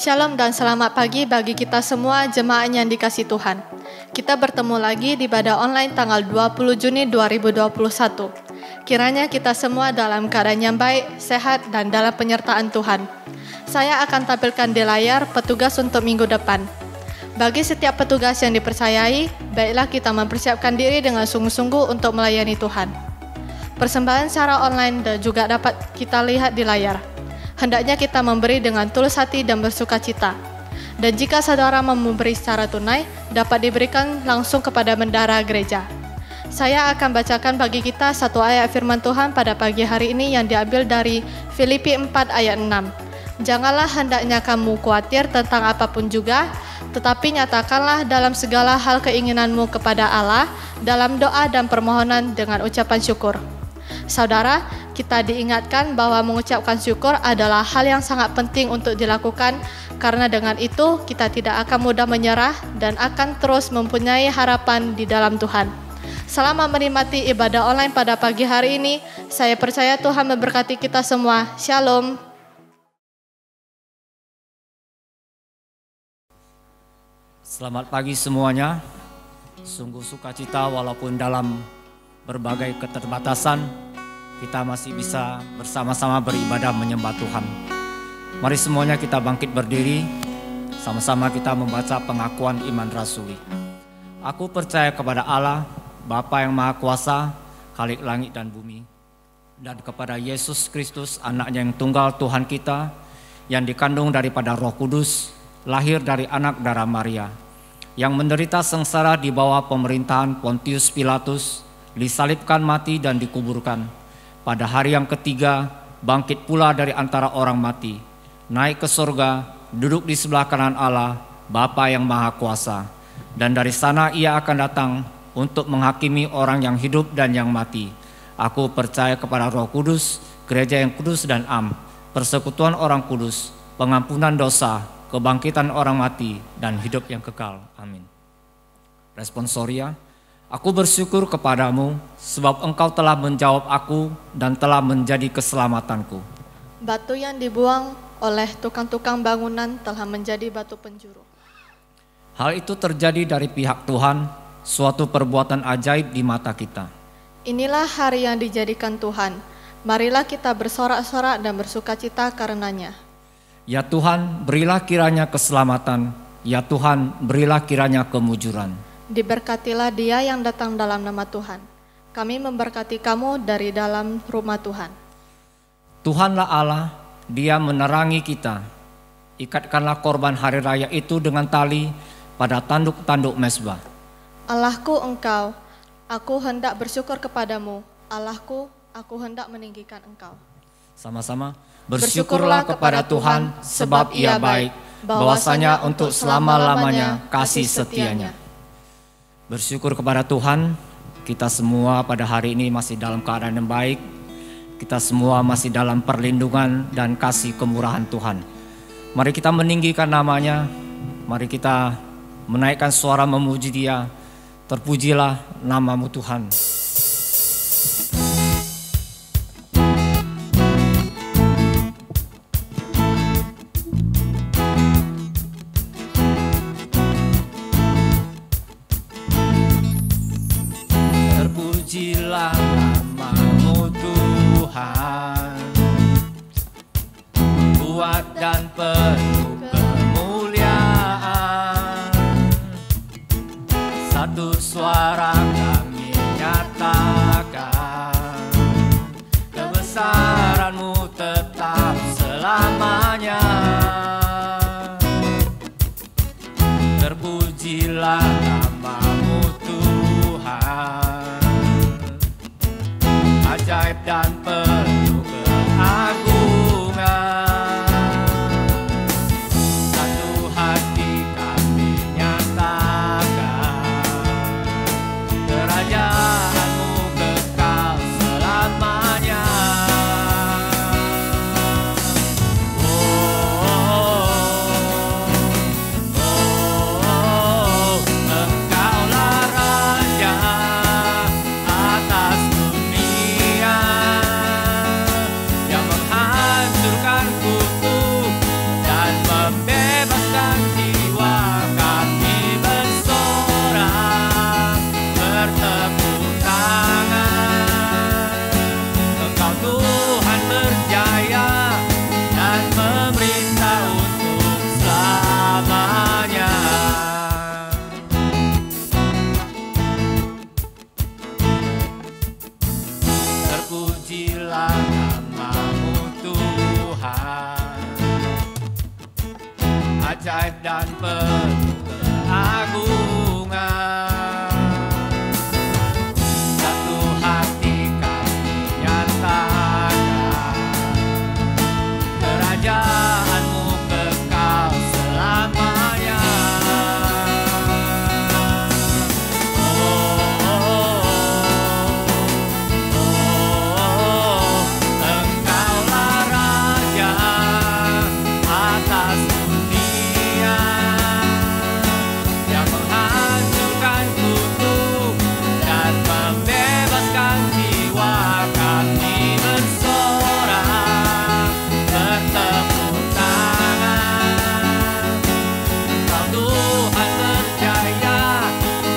Shalom dan selamat pagi bagi kita semua jemaat yang dikasihi Tuhan. Kita bertemu lagi di ibadah online tanggal 20 Juni 2021. Kiranya kita semua dalam keadaan yang baik, sehat, dan dalam penyertaan Tuhan. Saya akan tampilkan di layar petugas untuk minggu depan. Bagi setiap petugas yang dipercayai, baiklah kita mempersiapkan diri dengan sungguh-sungguh untuk melayani Tuhan. Persembahan secara online juga dapat kita lihat di layar. Hendaknya kita memberi dengan tulus hati dan bersuka cita. Dan jika saudara memberi secara tunai, dapat diberikan langsung kepada bendahara gereja. Saya akan bacakan bagi kita satu ayat firman Tuhan pada pagi hari ini yang diambil dari Filipi 4 ayat 6. Janganlah hendaknya kamu khawatir tentang apapun juga, tetapi nyatakanlah dalam segala hal keinginanmu kepada Allah, dalam doa dan permohonan dengan ucapan syukur. Saudara, kita diingatkan bahwa mengucapkan syukur adalah hal yang sangat penting untuk dilakukan, karena dengan itu kita tidak akan mudah menyerah dan akan terus mempunyai harapan di dalam Tuhan. Selamat menikmati ibadah online pada pagi hari ini. Saya percaya Tuhan memberkati kita semua. Shalom. Selamat pagi semuanya. Sungguh sukacita walaupun dalam berbagai keterbatasan kita masih bisa bersama-sama beribadah menyembah Tuhan. Mari semuanya kita bangkit berdiri, sama-sama kita membaca pengakuan iman rasuli. Aku percaya kepada Allah, Bapa yang Maha Kuasa, Khalik langit dan bumi, dan kepada Yesus Kristus, anaknya yang tunggal Tuhan kita, yang dikandung daripada Roh Kudus, lahir dari anak darah Maria, yang menderita sengsara di bawah pemerintahan Pontius Pilatus, disalibkan, mati dan dikuburkan. Pada hari yang ketiga, bangkit pula dari antara orang mati, naik ke surga, duduk di sebelah kanan Allah, Bapa yang Maha Kuasa. Dan dari sana ia akan datang untuk menghakimi orang yang hidup dan yang mati. Aku percaya kepada Roh Kudus, gereja yang kudus dan am, persekutuan orang kudus, pengampunan dosa, kebangkitan orang mati, dan hidup yang kekal. Amin. Responsoria. Aku bersyukur kepadamu sebab engkau telah menjawab aku dan telah menjadi keselamatanku. Batu yang dibuang oleh tukang-tukang bangunan telah menjadi batu penjuru. Hal itu terjadi dari pihak Tuhan, suatu perbuatan ajaib di mata kita. Inilah hari yang dijadikan Tuhan. Marilah kita bersorak-sorak dan bersukacita karenanya. Ya Tuhan, berilah kiranya keselamatan. Ya Tuhan, berilah kiranya kemujuran. Diberkatilah dia yang datang dalam nama Tuhan. Kami memberkati kamu dari dalam rumah Tuhan. Tuhanlah Allah, Dia menerangi kita. Ikatkanlah korban hari raya itu dengan tali pada tanduk-tanduk mezbah. Allahku engkau, aku hendak bersyukur kepadamu. Allahku, aku hendak meninggikan engkau. Sama-sama, bersyukurlah kepada Tuhan sebab Ia baik, bahwasanya untuk selama-lamanya kasih setianya. Bersyukur kepada Tuhan, kita semua pada hari ini masih dalam keadaan yang baik. Kita semua masih dalam perlindungan dan kasih kemurahan Tuhan. Mari kita meninggikan namanya, mari kita menaikkan suara memuji Dia. Terpujilah namamu Tuhan. Terpujilah namamu Tuhan, kuat dan penuh kemuliaan. Satu suara kami nyatakan, ajaib dan penuh keagungan. Satu hati kami nyatakan, kerajaan-Mu kekal selamanya. Engkaulah Raja atas dunia, yang menghancurkan kutuk dan membebaskan jiwa. Kami bersorak, bertepuk tangan. Engkau Tuhan berjaya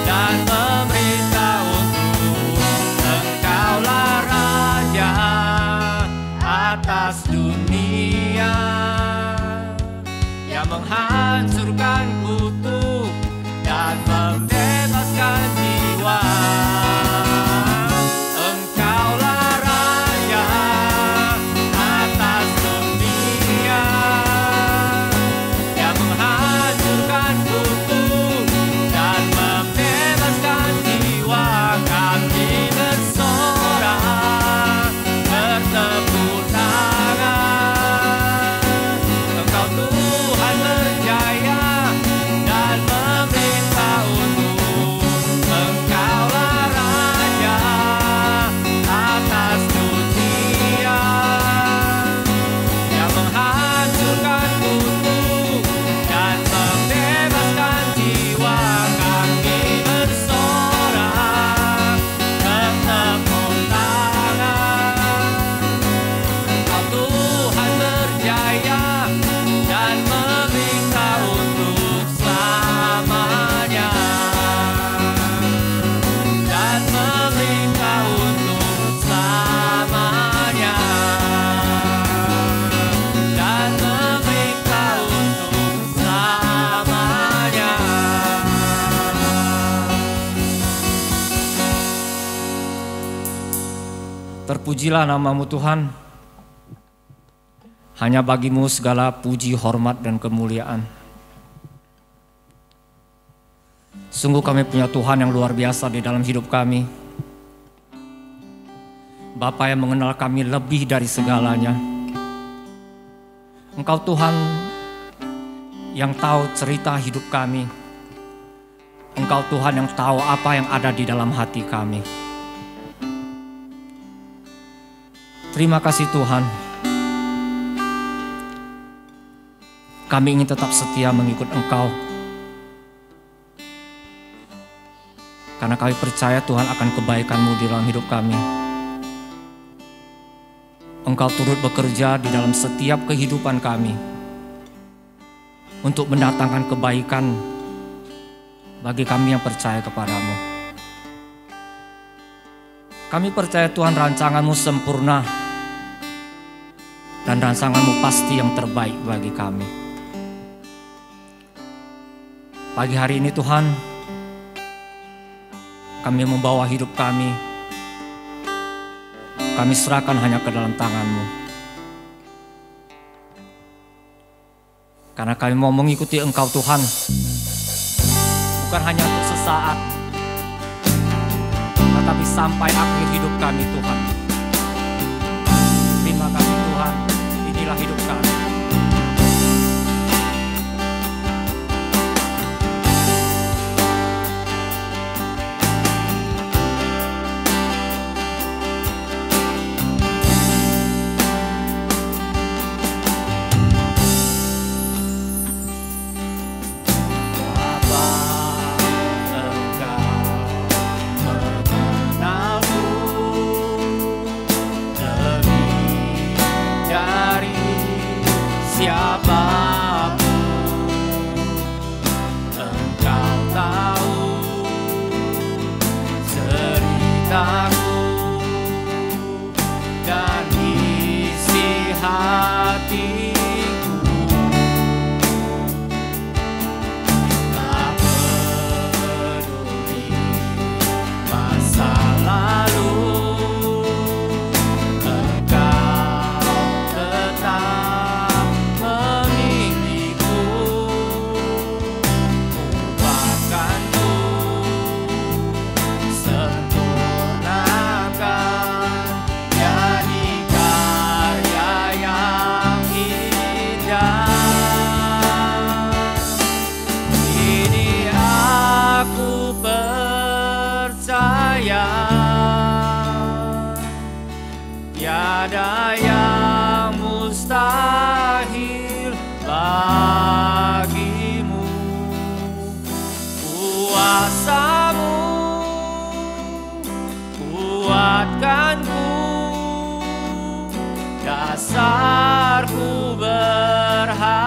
dan memerintah untuk. Engkaulah Raja atas dunia, yang menghancurkan kutuk dan membebaskan jiwa. Engkaulah Raja atas dunia, yang menghancurkan kutuk dan membebaskan jiwa. Kami bersorak, bertepuk tangan. Engkau Tuhan berjaya dan memerintah untuk. Engkaulah Raja atas dunia, yang menghancurkan kutuk dan membebaskan jiwa. Kami bersorak, bertepuk tangan. Engkau Tuhan berjaya dan memerintah untuk selamanya, dan memerintah untuk selamanya, dan memerintah untuk selamanya. Terpujilah nama-Mu Tuhan. Hanya bagi-Mu segala puji, hormat, dan kemuliaan. Sungguh kami punya Tuhan yang luar biasa di dalam hidup kami. Bapa yang mengenal kami lebih dari segalanya. Engkau Tuhan yang tahu cerita hidup kami. Engkau Tuhan yang tahu apa yang ada di dalam hati kami. Terima kasih Tuhan. Kami ingin tetap setia mengikut Engkau. Karena kami percaya Tuhan akan kebaikan-Mu di dalam hidup kami. Engkau turut bekerja di dalam setiap kehidupan kami untuk mendatangkan kebaikan bagi kami yang percaya kepadamu. Kami percaya Tuhan rancangan-Mu sempurna dan rancangan-Mu pasti yang terbaik bagi kami. Pagi hari ini Tuhan, kami membawa hidup kami serahkan hanya ke dalam tangan-Mu. Karena kami mau mengikuti Engkau Tuhan, bukan hanya untuk sesaat, tetapi sampai akhir hidup kami Tuhan. Terima kasih Tuhan, inilah hidup kami. dasarku berharap.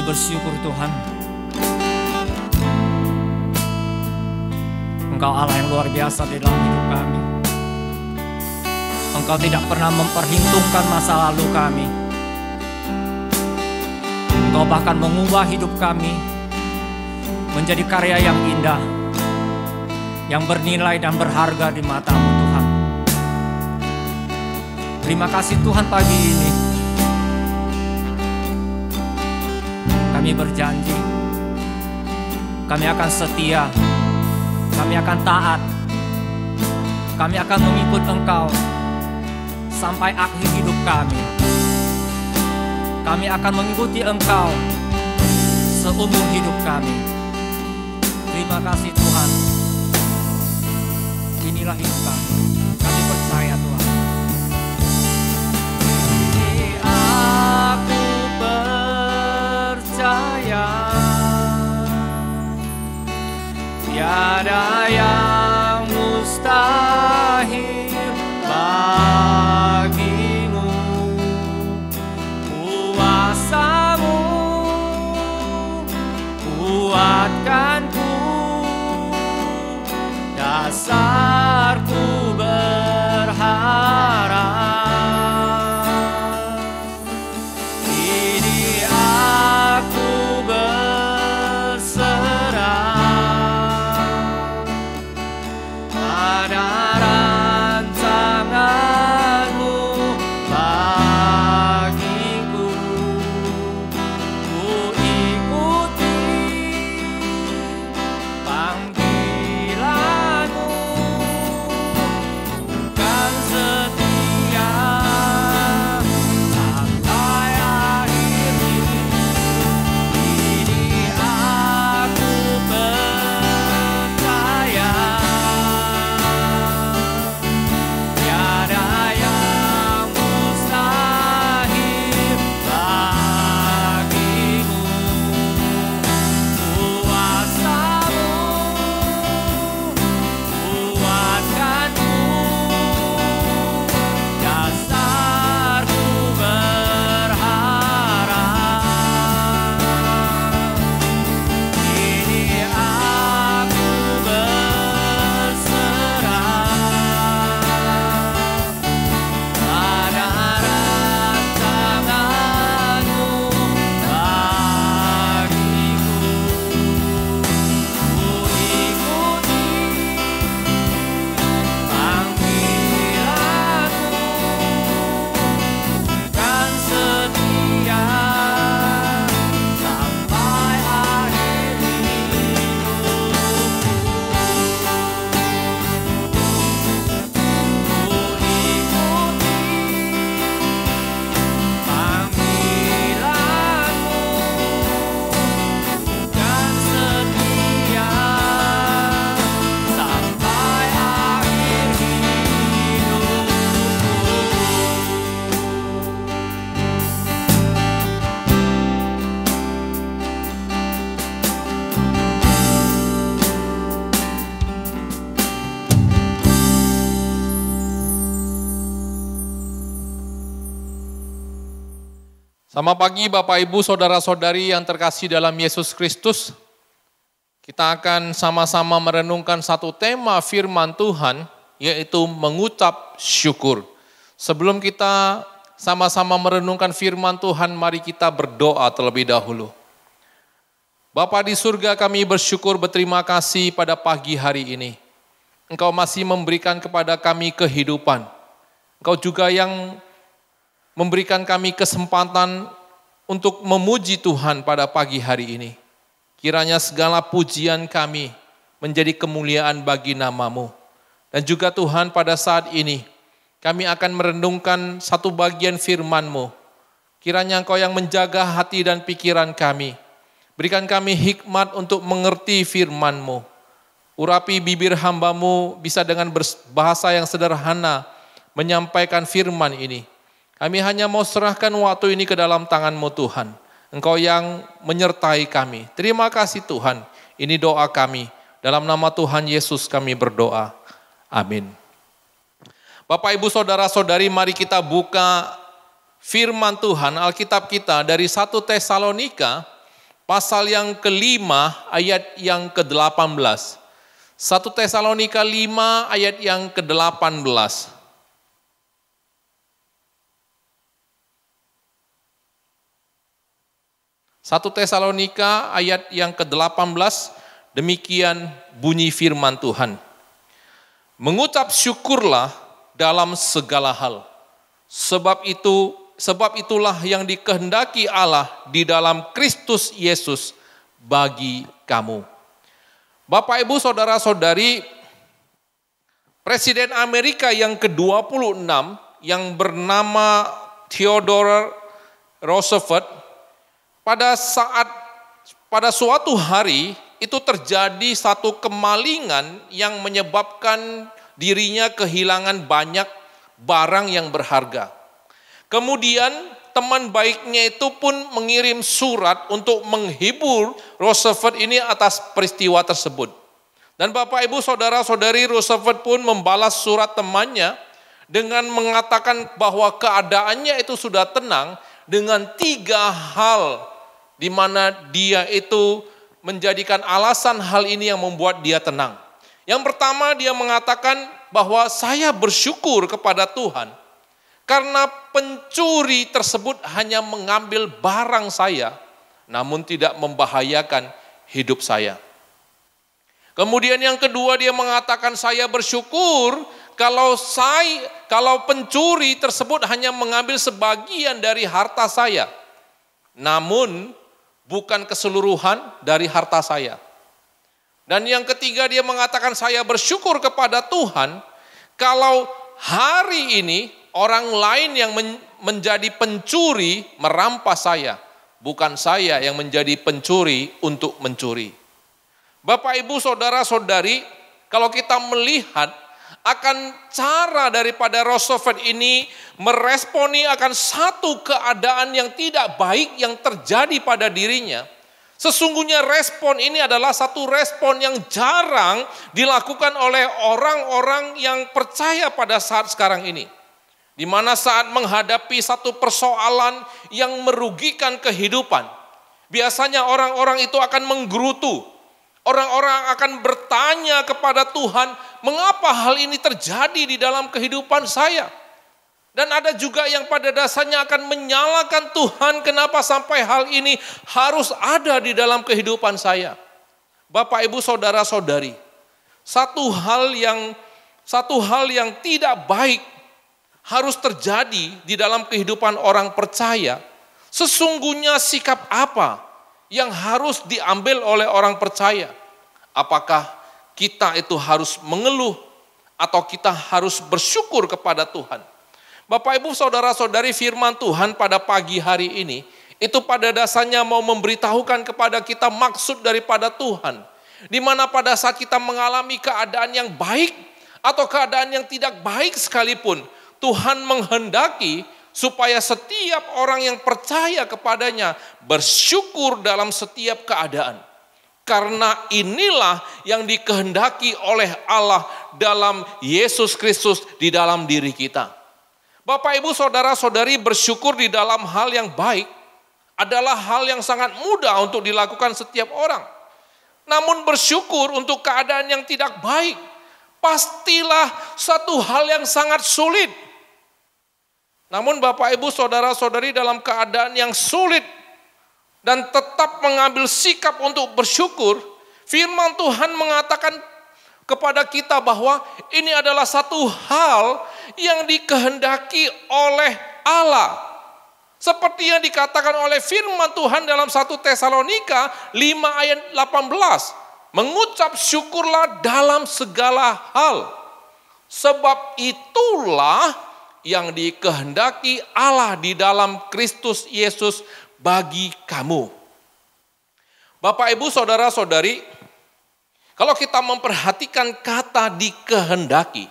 Bersyukur Tuhan, Engkau Allah yang luar biasa di dalam hidup kami. Engkau tidak pernah memperhitungkan masa lalu kami. Engkau bahkan mengubah hidup kami menjadi karya yang indah, yang bernilai dan berharga di mata-Mu Tuhan. Terima kasih Tuhan pagi ini. Kami berjanji, kami akan setia, kami akan taat, kami akan mengikut Engkau sampai akhir hidup kami. Kami akan mengikuti Engkau seumur hidup kami. Terima kasih Tuhan. Inilah hidup kami. Kami percaya Tuhan. Aku percaya tiada yang mustahil bagimu. Kuasa-Mu kuatkanku, dasarku berharap. Selamat pagi Bapak Ibu Saudara-saudari yang terkasih dalam Yesus Kristus. Kita akan sama-sama merenungkan satu tema firman Tuhan, yaitu mengucap syukur. Sebelum kita sama-sama merenungkan firman Tuhan, mari kita berdoa terlebih dahulu. Bapa di surga, kami bersyukur berterima kasih pada pagi hari ini. Engkau masih memberikan kepada kami kehidupan. Engkau juga yang memberikan kami kesempatan untuk memuji Tuhan pada pagi hari ini. Kiranya segala pujian kami menjadi kemuliaan bagi nama-Mu. Dan juga Tuhan, pada saat ini kami akan merenungkan satu bagian firman-Mu. Kiranya Engkau yang menjaga hati dan pikiran kami. Berikan kami hikmat untuk mengerti firman-Mu. Urapi bibir hamba-Mu bisa dengan bahasa yang sederhana menyampaikan firman ini. Kami hanya mau serahkan waktu ini ke dalam tangan-Mu Tuhan. Engkau yang menyertai kami. Terima kasih Tuhan. Ini doa kami. Dalam nama Tuhan Yesus kami berdoa. Amin. Bapak Ibu Saudara-saudari, mari kita buka firman Tuhan, Alkitab kita dari 1 Tesalonika, pasal yang ke-5 ayat yang ke-18. 1 Tesalonika 5 ayat yang ke-18. 1 Tesalonika ayat yang ke-18, demikian bunyi firman Tuhan. Mengucap syukurlah dalam segala hal, sebab itulah yang dikehendaki Allah di dalam Kristus Yesus bagi kamu. Bapak Ibu Saudara-saudari, Presiden Amerika yang ke-26 yang bernama Theodore Roosevelt, pada suatu hari itu terjadi satu kemalingan yang menyebabkan dirinya kehilangan banyak barang yang berharga. Kemudian teman baiknya itu pun mengirim surat untuk menghibur Roosevelt ini atas peristiwa tersebut. Dan Bapak Ibu Saudara-saudari, Roosevelt pun membalas surat temannya dengan mengatakan bahwa keadaannya itu sudah tenang dengan 3 hal di mana dia itu menjadikan alasan hal ini yang membuat dia tenang. Yang pertama, dia mengatakan bahwa saya bersyukur kepada Tuhan karena pencuri tersebut hanya mengambil barang saya namun tidak membahayakan hidup saya. Kemudian yang kedua, dia mengatakan saya bersyukur kalau pencuri tersebut hanya mengambil sebagian dari harta saya, namun bukan keseluruhan dari harta saya. Dan yang ketiga, dia mengatakan saya bersyukur kepada Tuhan kalau hari ini orang lain yang menjadi pencuri merampas saya, bukan saya yang menjadi pencuri untuk mencuri. Bapak Ibu Saudara-saudari, kalau kita melihat akan cara daripada Roosevelt ini meresponi akan satu keadaan yang tidak baik yang terjadi pada dirinya. Sesungguhnya respon ini adalah satu respon yang jarang dilakukan oleh orang-orang yang percaya pada saat sekarang ini. Di mana saat menghadapi satu persoalan yang merugikan kehidupan, biasanya orang-orang itu akan menggerutu. Orang-orang akan bertanya kepada Tuhan, mengapa hal ini terjadi di dalam kehidupan saya? Dan ada juga yang pada dasarnya akan menyalahkan Tuhan, kenapa sampai hal ini harus ada di dalam kehidupan saya? Bapak Ibu Saudara-saudari, satu hal yang tidak baik harus terjadi di dalam kehidupan orang percaya. Sesungguhnya sikap apa yang harus diambil oleh orang percaya? Apakah kita itu harus mengeluh atau kita harus bersyukur kepada Tuhan? Bapak Ibu Saudara-saudari, firman Tuhan pada pagi hari ini itu pada dasarnya mau memberitahukan kepada kita maksud daripada Tuhan. Di mana pada saat kita mengalami keadaan yang baik atau keadaan yang tidak baik sekalipun, Tuhan menghendaki supaya setiap orang yang percaya kepadanya bersyukur dalam setiap keadaan. Karena inilah yang dikehendaki oleh Allah dalam Yesus Kristus di dalam diri kita. Bapak Ibu Saudara-saudari, bersyukur di dalam hal yang baik adalah hal yang sangat mudah untuk dilakukan setiap orang. Namun bersyukur untuk keadaan yang tidak baik, pastilah satu hal yang sangat sulit. Namun Bapak Ibu Saudara-saudari dalam keadaan yang sulit dan tetap mengambil sikap untuk bersyukur, firman Tuhan mengatakan kepada kita bahwa ini adalah satu hal yang dikehendaki oleh Allah. Seperti yang dikatakan oleh firman Tuhan dalam 1 Tesalonika 5 ayat 18. Mengucap syukurlah dalam segala hal. Sebab itulah yang dikehendaki Allah di dalam Kristus Yesus bagi kamu. Bapak, Ibu, Saudara-saudari, kalau kita memperhatikan kata dikehendaki,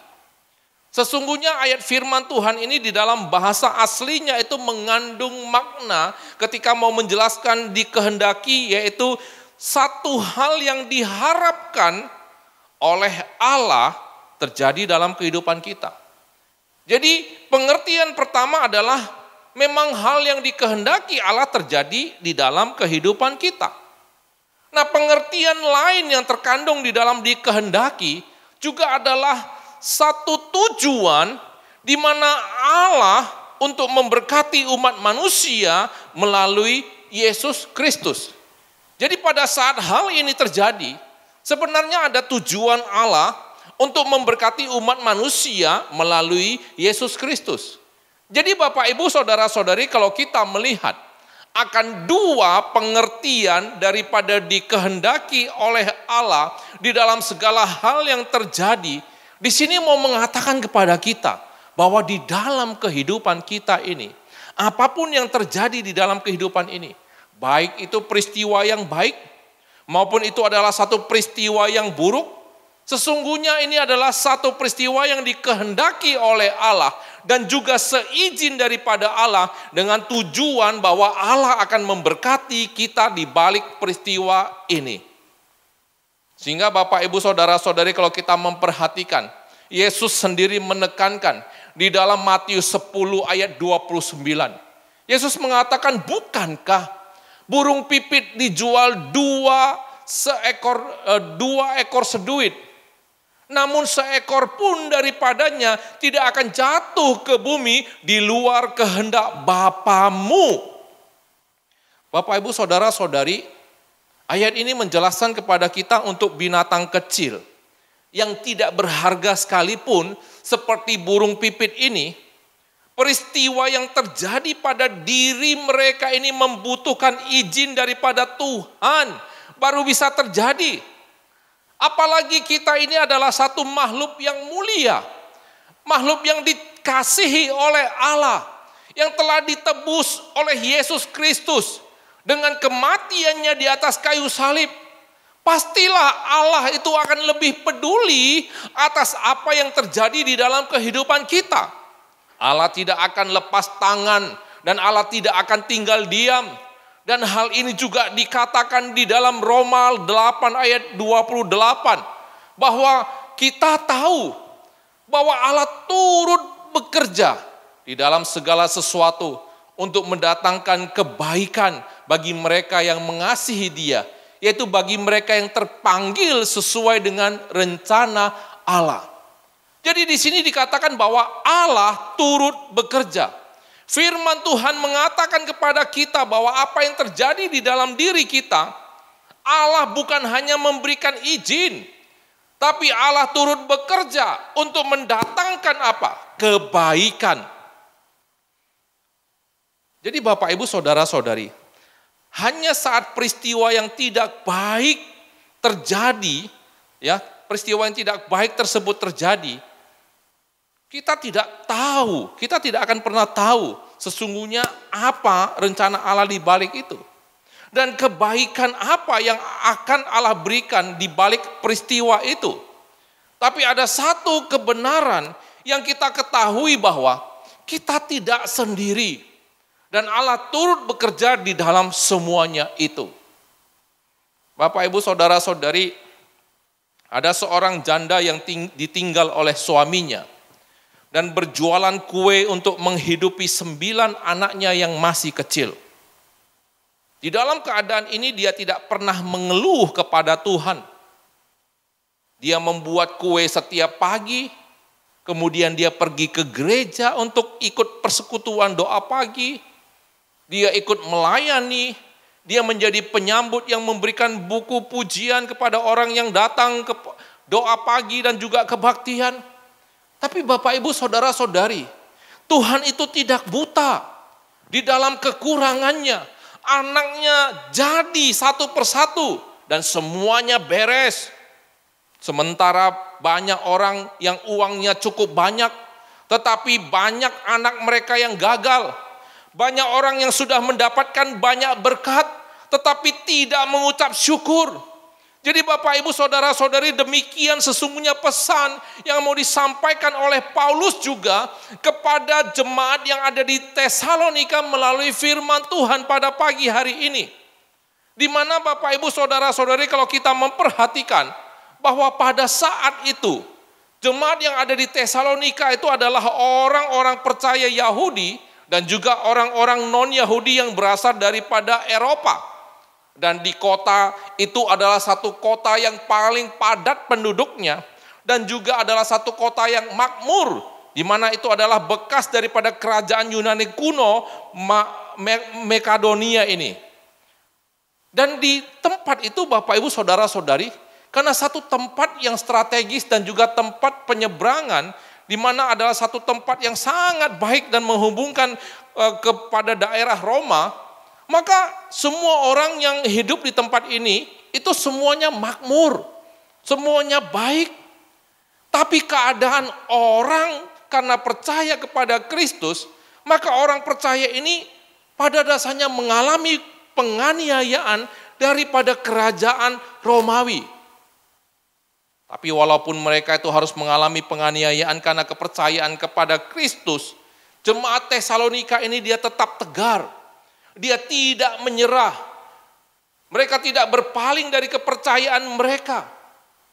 sesungguhnya ayat firman Tuhan ini di dalam bahasa aslinya itu mengandung makna ketika mau menjelaskan dikehendaki, yaitu satu hal yang diharapkan oleh Allah terjadi dalam kehidupan kita. Jadi pengertian pertama adalah memang hal yang dikehendaki Allah terjadi di dalam kehidupan kita. Nah, pengertian lain yang terkandung di dalam dikehendaki juga adalah satu tujuan di mana Allah untuk memberkati umat manusia melalui Yesus Kristus. Jadi pada saat hal ini terjadi, sebenarnya ada tujuan Allah untuk memberkati umat manusia melalui Yesus Kristus. Jadi Bapak, Ibu, Saudara-saudari, kalau kita melihat akan dua pengertian daripada dikehendaki oleh Allah di dalam segala hal yang terjadi, di sini mau mengatakan kepada kita bahwa di dalam kehidupan kita ini, apapun yang terjadi di dalam kehidupan ini, baik itu peristiwa yang baik maupun itu adalah satu peristiwa yang buruk, sesungguhnya ini adalah satu peristiwa yang dikehendaki oleh Allah dan juga seizin daripada Allah dengan tujuan bahwa Allah akan memberkati kita di balik peristiwa ini. Sehingga Bapak, Ibu, Saudara-saudari, kalau kita memperhatikan, Yesus sendiri menekankan di dalam Matius 10 ayat 29. Yesus mengatakan, bukankah burung pipit dijual dua ekor seduit? Namun seekor pun daripadanya tidak akan jatuh ke bumi di luar kehendak Bapamu. Bapak, Ibu, Saudara-saudari, ayat ini menjelaskan kepada kita untuk binatang kecil yang tidak berharga sekalipun seperti burung pipit ini, peristiwa yang terjadi pada diri mereka ini membutuhkan izin daripada Tuhan baru bisa terjadi. Apalagi kita ini adalah satu makhluk yang mulia, makhluk yang dikasihi oleh Allah, yang telah ditebus oleh Yesus Kristus dengan kematiannya di atas kayu salib. Pastilah Allah itu akan lebih peduli atas apa yang terjadi di dalam kehidupan kita. Allah tidak akan lepas tangan dan Allah tidak akan tinggal diam. Dan hal ini juga dikatakan di dalam Roma 8 ayat 28. Bahwa kita tahu bahwa Allah turut bekerja di dalam segala sesuatu untuk mendatangkan kebaikan bagi mereka yang mengasihi Dia. Yaitu bagi mereka yang terpanggil sesuai dengan rencana Allah. Jadi di sini dikatakan bahwa Allah turut bekerja. Firman Tuhan mengatakan kepada kita bahwa apa yang terjadi di dalam diri kita, Allah bukan hanya memberikan izin, tapi Allah turut bekerja untuk mendatangkan apa? Kebaikan. Jadi Bapak, Ibu, Saudara-saudari, hanya saat peristiwa yang tidak baik terjadi, ya, peristiwa yang tidak baik tersebut terjadi, kita tidak tahu, kita tidak akan pernah tahu sesungguhnya apa rencana Allah di balik itu. Dan kebaikan apa yang akan Allah berikan di balik peristiwa itu. Tapi ada satu kebenaran yang kita ketahui bahwa kita tidak sendiri. Dan Allah turut bekerja di dalam semuanya itu. Bapak, Ibu, Saudara-saudari, ada seorang janda yang ditinggal oleh suaminya dan berjualan kue untuk menghidupi 9 anaknya yang masih kecil. Di dalam keadaan ini dia tidak pernah mengeluh kepada Tuhan. Dia membuat kue setiap pagi, kemudian dia pergi ke gereja untuk ikut persekutuan doa pagi. Dia ikut melayani, dia menjadi penyambut yang memberikan buku pujian kepada orang yang datang ke doa pagi dan juga kebaktian. Tapi Bapak Ibu saudara-saudari, Tuhan itu tidak buta. Di dalam kekurangannya, anaknya jadi satu persatu dan semuanya beres. Sementara banyak orang yang uangnya cukup banyak, tetapi banyak anak mereka yang gagal. Banyak orang yang sudah mendapatkan banyak berkat, tetapi tidak mengucap syukur. Jadi Bapak Ibu saudara-saudari, demikian sesungguhnya pesan yang mau disampaikan oleh Paulus juga kepada jemaat yang ada di Tesalonika melalui firman Tuhan pada pagi hari ini. Di mana Bapak Ibu saudara-saudari, kalau kita memperhatikan bahwa pada saat itu jemaat yang ada di Tesalonika itu adalah orang-orang percaya Yahudi dan juga orang-orang non-Yahudi yang berasal daripada Eropa. Dan di kota itu adalah satu kota yang paling padat penduduknya dan juga adalah satu kota yang makmur, di mana itu adalah bekas daripada kerajaan Yunani kuno Makedonia ini. Dan di tempat itu Bapak Ibu saudara-saudari, karena satu tempat yang strategis dan juga tempat penyeberangan, di mana adalah satu tempat yang sangat baik dan menghubungkan kepada daerah Roma, maka semua orang yang hidup di tempat ini itu semuanya makmur, semuanya baik. Tapi keadaan orang karena percaya kepada Kristus, maka orang percaya ini pada dasarnya mengalami penganiayaan daripada kerajaan Romawi. Tapi walaupun mereka itu harus mengalami penganiayaan karena kepercayaan kepada Kristus, jemaat Tesalonika ini dia tetap tegar. Dia tidak menyerah. Mereka tidak berpaling dari kepercayaan mereka.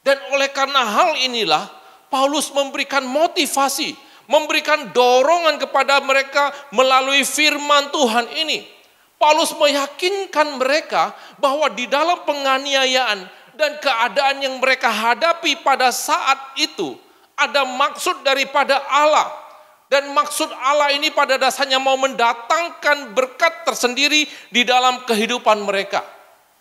Dan oleh karena hal inilah, Paulus memberikan motivasi, memberikan dorongan kepada mereka melalui firman Tuhan ini. Paulus meyakinkan mereka bahwa di dalam penganiayaan dan keadaan yang mereka hadapi pada saat itu, ada maksud daripada Allah. Dan maksud Allah ini pada dasarnya mau mendatangkan berkat tersendiri di dalam kehidupan mereka.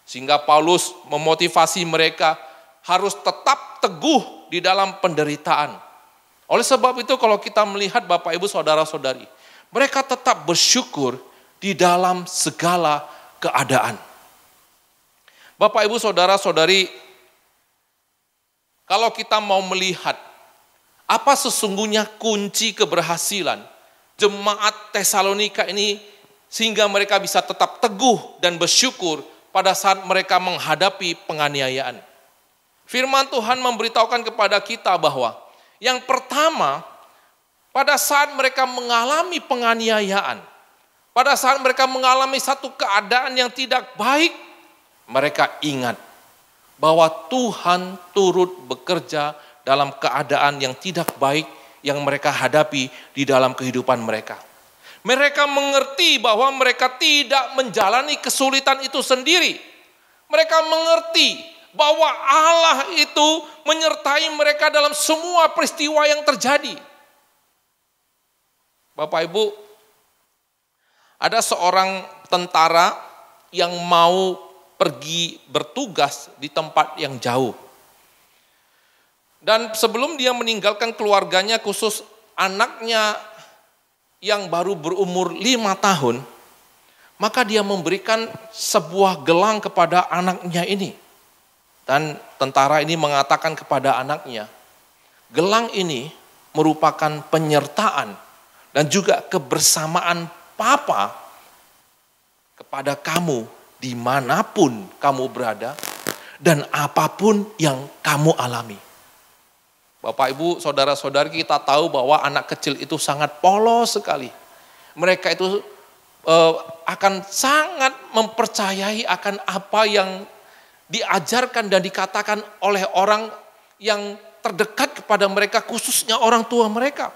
Sehingga Paulus memotivasi mereka harus tetap teguh di dalam penderitaan. Oleh sebab itu kalau kita melihat Bapak Ibu saudara-saudari, mereka tetap bersyukur di dalam segala keadaan. Bapak Ibu saudara-saudari, kalau kita mau melihat apa sesungguhnya kunci keberhasilan jemaat Tesalonika ini sehingga mereka bisa tetap teguh dan bersyukur pada saat mereka menghadapi penganiayaan. Firman Tuhan memberitahukan kepada kita bahwa yang pertama, pada saat mereka mengalami penganiayaan, pada saat mereka mengalami satu keadaan yang tidak baik, mereka ingat bahwa Tuhan turut bekerja dalam keadaan yang tidak baik yang mereka hadapi di dalam kehidupan mereka. Mereka mengerti bahwa mereka tidak menjalani kesulitan itu sendiri. Mereka mengerti bahwa Allah itu menyertai mereka dalam semua peristiwa yang terjadi. Bapak Ibu, ada seorang tentara yang mau pergi bertugas di tempat yang jauh. Dan sebelum dia meninggalkan keluarganya, khusus anaknya yang baru berumur 5 tahun, maka dia memberikan sebuah gelang kepada anaknya ini. Dan tentara ini mengatakan kepada anaknya, gelang ini merupakan penyertaan dan juga kebersamaan Papa kepada kamu dimanapun kamu berada dan apapun yang kamu alami. Bapak Ibu saudara-saudari, kita tahu bahwa anak kecil itu sangat polos sekali. Mereka itu akan sangat mempercayai akan apa yang diajarkan dan dikatakan oleh orang yang terdekat kepada mereka, khususnya orang tua mereka.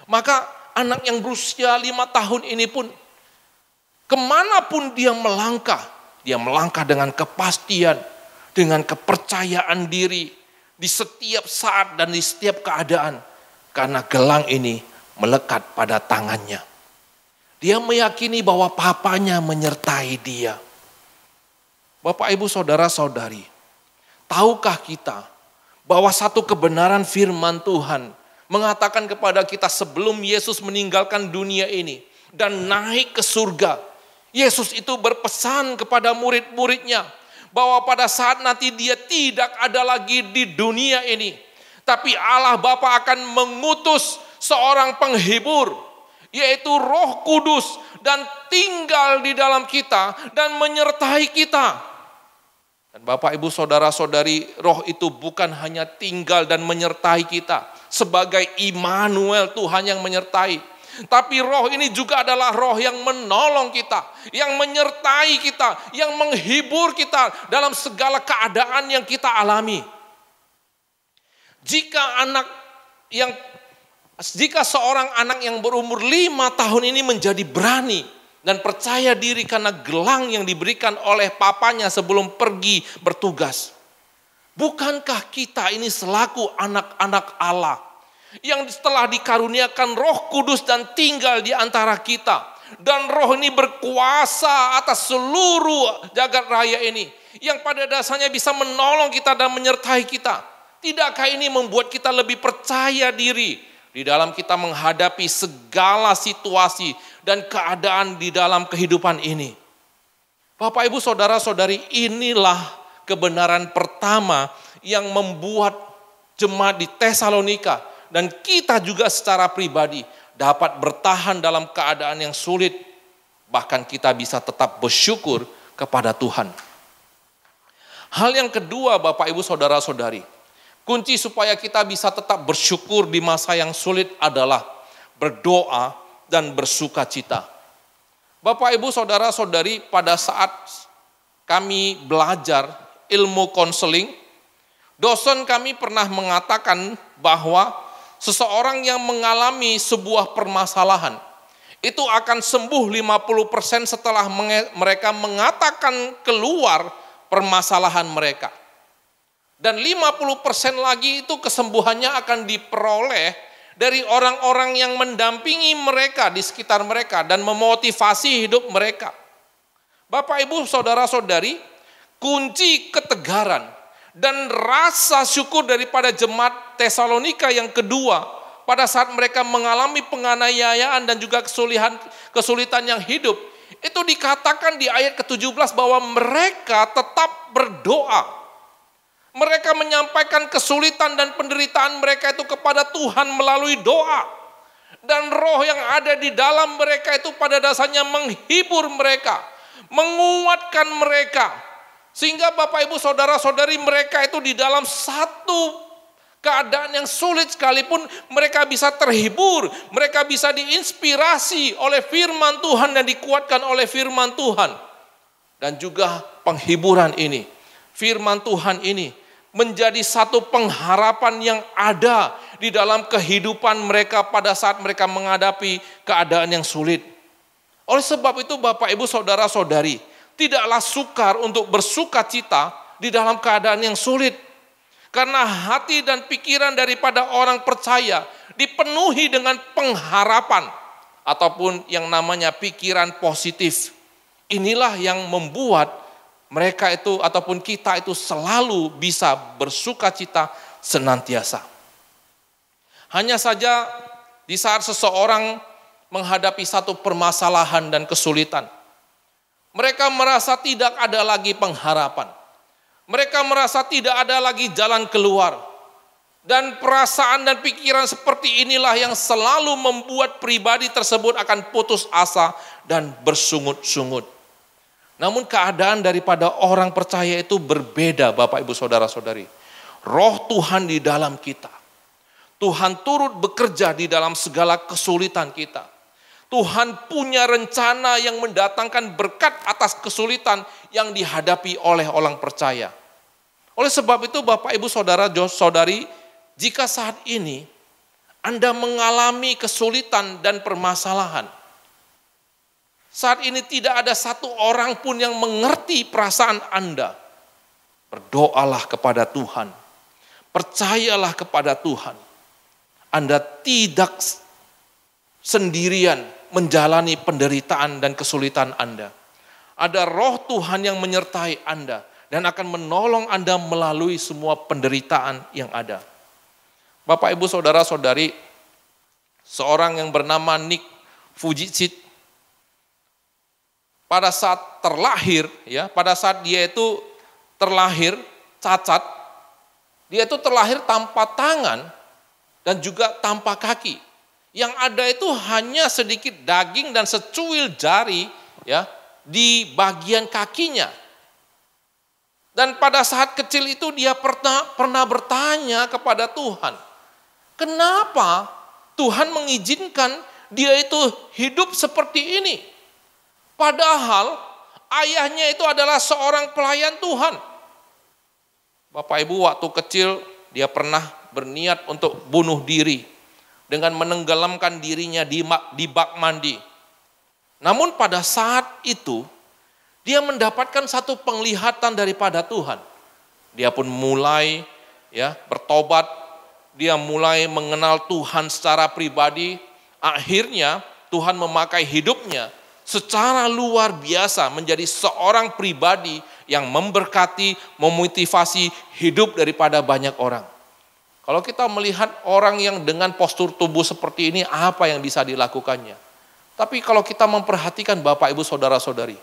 Maka anak yang berusia 5 tahun ini pun Kemanapun dia melangkah dengan kepastian, dengan kepercayaan diri, di setiap saat dan di setiap keadaan. Karena gelang ini melekat pada tangannya. Dia meyakini bahwa papanya menyertai dia. Bapak, Ibu, Saudara-saudari, tahukah kita bahwa satu kebenaran firman Tuhan mengatakan kepada kita sebelum Yesus meninggalkan dunia ini dan naik ke surga, Yesus itu berpesan kepada murid-muridnya bahwa pada saat nanti dia tidak ada lagi di dunia ini, tapi Allah Bapa akan mengutus seorang penghibur, yaitu Roh Kudus, dan tinggal di dalam kita dan menyertai kita. Dan Bapak, Ibu, Saudara-saudari, Roh itu bukan hanya tinggal dan menyertai kita sebagai Immanuel, Tuhan yang menyertai. Tapi Roh ini juga adalah Roh yang menolong kita, yang menyertai kita, yang menghibur kita dalam segala keadaan yang kita alami. Jika seorang anak yang berumur 5 tahun ini menjadi berani dan percaya diri karena gelang yang diberikan oleh papanya sebelum pergi bertugas, bukankah kita ini selaku anak-anak Allah yang setelah dikaruniakan Roh Kudus dan tinggal di antara kita, dan Roh ini berkuasa atas seluruh jagat raya ini, yang pada dasarnya bisa menolong kita dan menyertai kita? Tidakkah ini membuat kita lebih percaya diri di dalam kita menghadapi segala situasi dan keadaan di dalam kehidupan ini? Bapak, Ibu, Saudara-saudari, inilah kebenaran pertama yang membuat jemaat di Tesalonika dan kita juga secara pribadi dapat bertahan dalam keadaan yang sulit. Bahkan kita bisa tetap bersyukur kepada Tuhan. Hal yang kedua, Bapak, Ibu, Saudara-saudari, kunci supaya kita bisa tetap bersyukur di masa yang sulit adalah berdoa dan bersuka cita. Bapak, Ibu, Saudara-saudari, pada saat kami belajar ilmu konseling, dosen kami pernah mengatakan bahwa seseorang yang mengalami sebuah permasalahan itu akan sembuh 50% setelah mereka mengatakan keluar permasalahan mereka. Dan 50% lagi itu kesembuhannya akan diperoleh dari orang-orang yang mendampingi mereka di sekitar mereka dan memotivasi hidup mereka. Bapak, Ibu, Saudara-saudari, kunci ketegaran dan rasa syukur daripada jemaat Tesalonika yang kedua pada saat mereka mengalami penganiayaan dan juga kesulitan yang hidup, itu dikatakan di ayat ke-17 bahwa mereka tetap berdoa. Mereka menyampaikan kesulitan dan penderitaan mereka itu kepada Tuhan melalui doa. Dan Roh yang ada di dalam mereka itu pada dasarnya menghibur mereka, menguatkan mereka. Sehingga Bapak, Ibu, Saudara-saudari, mereka itu di dalam satu keadaan yang sulit sekalipun mereka bisa terhibur, mereka bisa diinspirasi oleh firman Tuhan dan dikuatkan oleh firman Tuhan. Dan juga penghiburan ini, firman Tuhan ini menjadi satu pengharapan yang ada di dalam kehidupan mereka pada saat mereka menghadapi keadaan yang sulit. Oleh sebab itu Bapak, Ibu, Saudara-saudari, tidaklah sukar untuk bersuka cita di dalam keadaan yang sulit. Karena hati dan pikiran daripada orang percaya dipenuhi dengan pengharapan ataupun yang namanya pikiran positif. Inilah yang membuat mereka itu ataupun kita itu selalu bisa bersuka cita senantiasa. Hanya saja di saat seseorang menghadapi satu permasalahan dan kesulitan, mereka merasa tidak ada lagi pengharapan. Mereka merasa tidak ada lagi jalan keluar. Dan perasaan dan pikiran seperti inilah yang selalu membuat pribadi tersebut akan putus asa dan bersungut-sungut. Namun keadaan daripada orang percaya itu berbeda, Bapak, Ibu, Saudara-saudari. Roh Tuhan di dalam kita. Tuhan turut bekerja di dalam segala kesulitan kita. Tuhan punya rencana yang mendatangkan berkat atas kesulitan yang dihadapi oleh orang percaya. Oleh sebab itu Bapak, Ibu, Saudara-saudari, jika saat ini Anda mengalami kesulitan dan permasalahan, Saat ini tidak ada satu orang pun yang mengerti perasaan Anda. Berdoalah kepada Tuhan. Percayalah kepada Tuhan. Anda tidak sendirian menjalani penderitaan dan kesulitan Anda. Ada roh Tuhan yang menyertai Anda dan akan menolong Anda melalui semua penderitaan yang ada. Bapak, Ibu, Saudara-saudari, seorang yang bernama Nick Vujicic, pada saat terlahir, pada saat dia itu terlahir cacat, dia itu terlahir tanpa tangan dan juga tanpa kaki. Yang ada itu hanya sedikit daging dan secuil jari di bagian kakinya. Dan pada saat kecil itu dia pernah bertanya kepada Tuhan, kenapa Tuhan mengizinkan dia itu hidup seperti ini? Padahal ayahnya itu adalah seorang pelayan Tuhan. Bapak Ibu, waktu kecil dia pernah berniat untuk bunuh diri dengan menenggelamkan dirinya di bak mandi. Namun pada saat itu dia mendapatkan satu penglihatan daripada Tuhan. Dia pun mulai bertobat, dia mulai mengenal Tuhan secara pribadi. Akhirnya Tuhan memakai hidupnya secara luar biasa menjadi seorang pribadi yang memberkati, memotivasi hidup daripada banyak orang. Kalau kita melihat orang yang dengan postur tubuh seperti ini, apa yang bisa dilakukannya? Tapi kalau kita memperhatikan Bapak, Ibu, Saudara-saudari,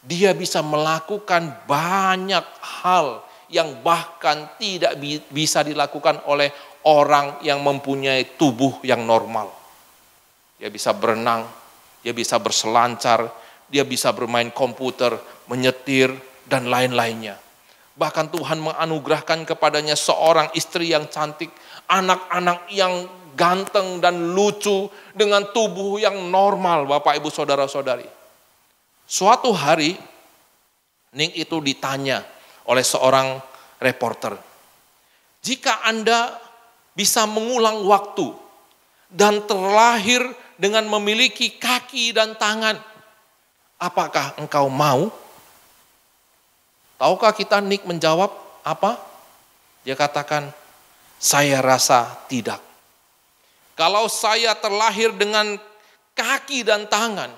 dia bisa melakukan banyak hal yang bahkan tidak bisa dilakukan oleh orang yang mempunyai tubuh yang normal. Dia bisa berenang, dia bisa berselancar, dia bisa bermain komputer, menyetir, dan lain-lainnya. Bahkan Tuhan menganugerahkan kepadanya seorang istri yang cantik, anak-anak yang ganteng dan lucu dengan tubuh yang normal, Bapak, Ibu, Saudara-saudari. Suatu hari, Nick itu ditanya oleh seorang reporter, jika Anda bisa mengulang waktu dan terlahir dengan memiliki kaki dan tangan, apakah engkau mau? Tahukah kita Nick menjawab apa? Dia katakan, saya rasa tidak. Kalau saya terlahir dengan kaki dan tangan,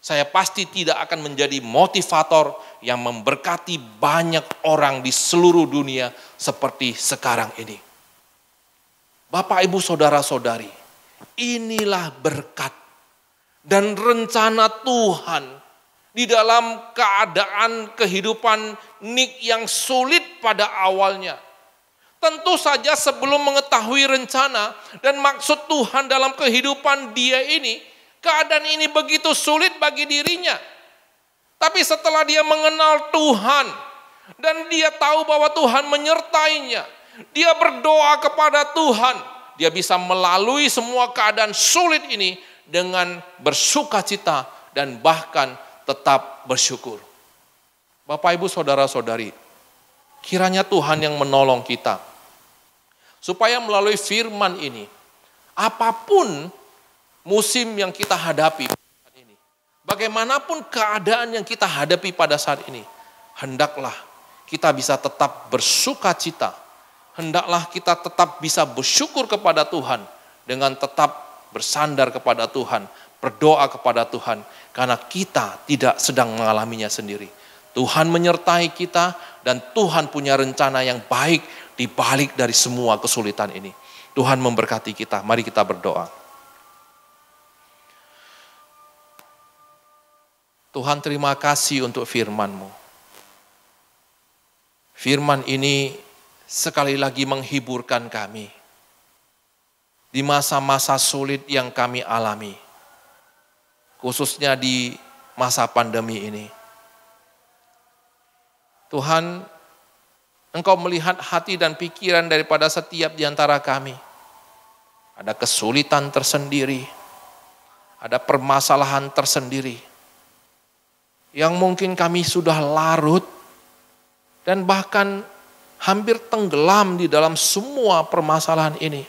saya pasti tidak akan menjadi motivator yang memberkati banyak orang di seluruh dunia seperti sekarang ini. Bapak, Ibu, Saudara-saudari, inilah berkat dan rencana Tuhan di dalam keadaan kehidupan Nick yang sulit pada awalnya. Tentu saja sebelum mengetahui rencana dan maksud Tuhan dalam kehidupan dia ini, keadaan ini begitu sulit bagi dirinya. Tapi setelah dia mengenal Tuhan dan dia tahu bahwa Tuhan menyertainya, dia berdoa kepada Tuhan, dia bisa melalui semua keadaan sulit ini dengan bersukacita dan bahkan tetap bersyukur. Bapak, Ibu, Saudara-saudari, kiranya Tuhan yang menolong kita supaya melalui firman ini, apapun musim yang kita hadapi saat ini, bagaimanapun keadaan yang kita hadapi pada saat ini, hendaklah kita bisa tetap bersukacita, hendaklah kita tetap bisa bersyukur kepada Tuhan dengan tetap bersandar kepada Tuhan, berdoa kepada Tuhan, karena kita tidak sedang mengalaminya sendiri. Tuhan menyertai kita dan Tuhan punya rencana yang baik di balik dari semua kesulitan ini. Tuhan memberkati kita. Mari kita berdoa. Tuhan, terima kasih untuk firman-Mu. Firman ini sekali lagi menghiburkan kami di masa-masa sulit yang kami alami, khususnya di masa pandemi ini. Tuhan, Engkau melihat hati dan pikiran daripada setiap di antara kami. Ada kesulitan tersendiri, ada permasalahan tersendiri, yang mungkin kami sudah larut dan bahkan hampir tenggelam di dalam semua permasalahan ini.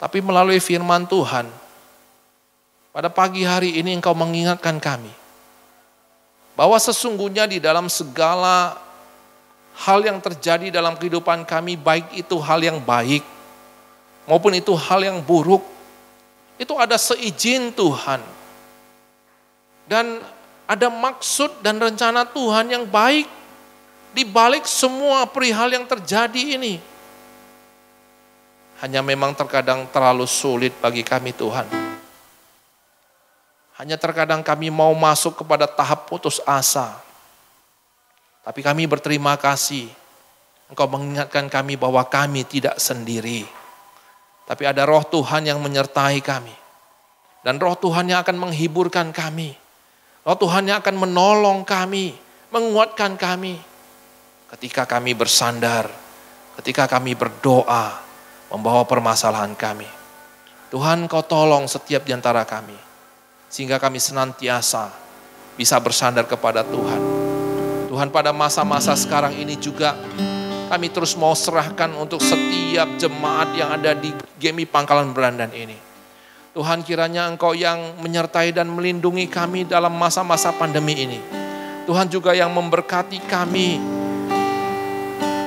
Tapi melalui firman Tuhan, pada pagi hari ini Engkau mengingatkan kami bahwa sesungguhnya di dalam segala hal yang terjadi dalam kehidupan kami, baik itu hal yang baik maupun itu hal yang buruk, itu ada seizin Tuhan. Dan ada maksud dan rencana Tuhan yang baik di balik semua perihal yang terjadi ini. Hanya memang terkadang terlalu sulit bagi kami Tuhan. Hanya terkadang kami mau masuk kepada tahap putus asa. Tapi kami berterima kasih. Engkau mengingatkan kami bahwa kami tidak sendiri. Tapi ada roh Tuhan yang menyertai kami. Dan roh Tuhan yang akan menghiburkan kami. Roh Tuhan yang akan menolong kami, menguatkan kami. Ketika kami bersandar, ketika kami berdoa, membawa permasalahan kami. Tuhan Kau tolong setiap di antara kami. Sehingga kami senantiasa bisa bersandar kepada Tuhan. Tuhan, pada masa-masa sekarang ini juga kami terus mau serahkan untuk setiap jemaat yang ada di GMI Pangkalan Berandan ini. Tuhan, kiranya Engkau yang menyertai dan melindungi kami dalam masa-masa pandemi ini. Tuhan juga yang memberkati kami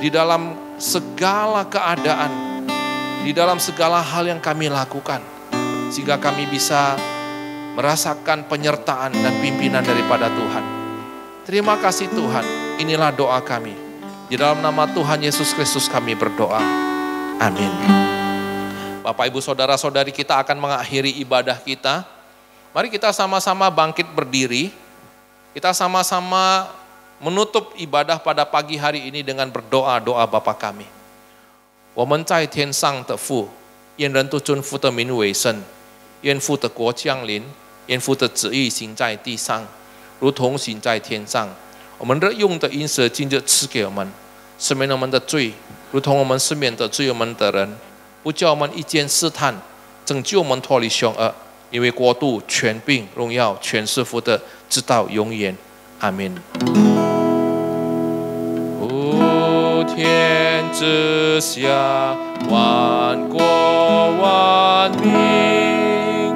di dalam segala keadaan, di dalam segala hal yang kami lakukan. Sehingga kami bisa merasakan penyertaan dan pimpinan daripada Tuhan. Terima kasih Tuhan, inilah doa kami. Di dalam nama Tuhan Yesus Kristus kami berdoa. Amin. Bapak, Ibu, Saudara-saudari, kita akan mengakhiri ibadah kita. Mari kita sama-sama bangkit berdiri. Kita sama-sama menutup ibadah pada pagi hari ini dengan berdoa-doa Bapa kami. 我们在天上的父，愿人都尊父的名为圣，愿父的国降临，愿父的旨意行在地上，如同行在天上。我们日用的饮食今日赐给我们，赦免我们的罪，如同我们赦免得罪我们的人，不叫我们遇见试探，拯救我们脱离凶恶。因为国度、权柄、荣耀，全是父的，直到永远。阿门。天之下，万国万民，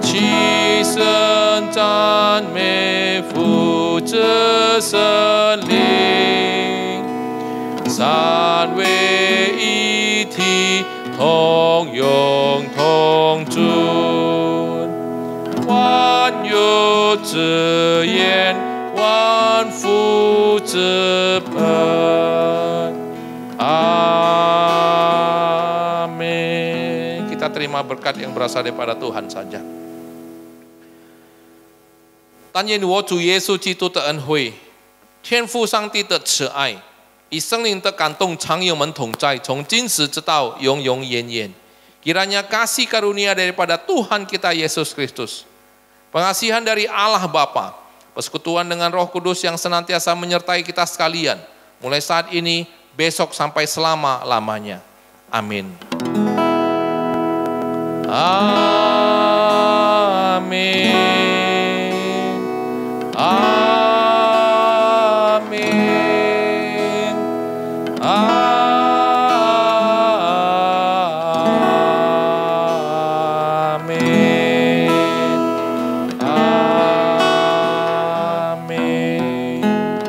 齐声赞美父子圣灵，三位一体，同用同尊，万有之言，万福之本。Amin. Kita terima berkat yang berasal daripada Tuhan saja. 但愿我主耶稣基督的恩惠，天父上帝的慈爱，以圣灵的感动常与我们同在，从今时直到永永远远。Kiranya kasih karunia daripada Tuhan kita Yesus Kristus, pengasihan dari Allah Bapa, persekutuan dengan Roh Kudus yang senantiasa menyertai kita sekalian, mulai saat ini, besok sampai selama-lamanya. Amin. Amin. Amin. Amin. Amin.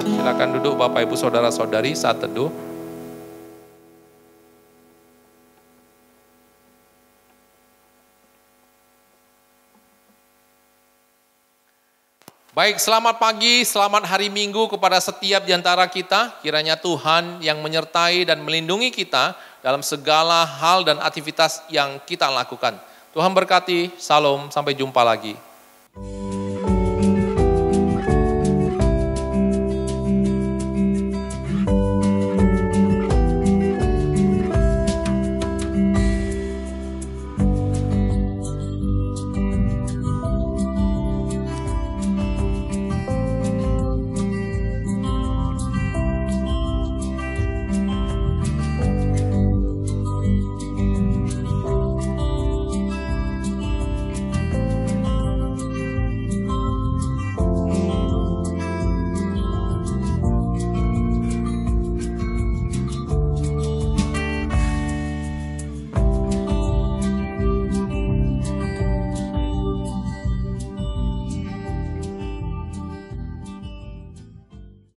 Silakan duduk Bapak Ibu Saudara-saudari saat teduh. Baik, selamat pagi, selamat hari Minggu kepada setiap di antara kita. Kiranya Tuhan yang menyertai dan melindungi kita dalam segala hal dan aktivitas yang kita lakukan. Tuhan berkati, salam, sampai jumpa lagi.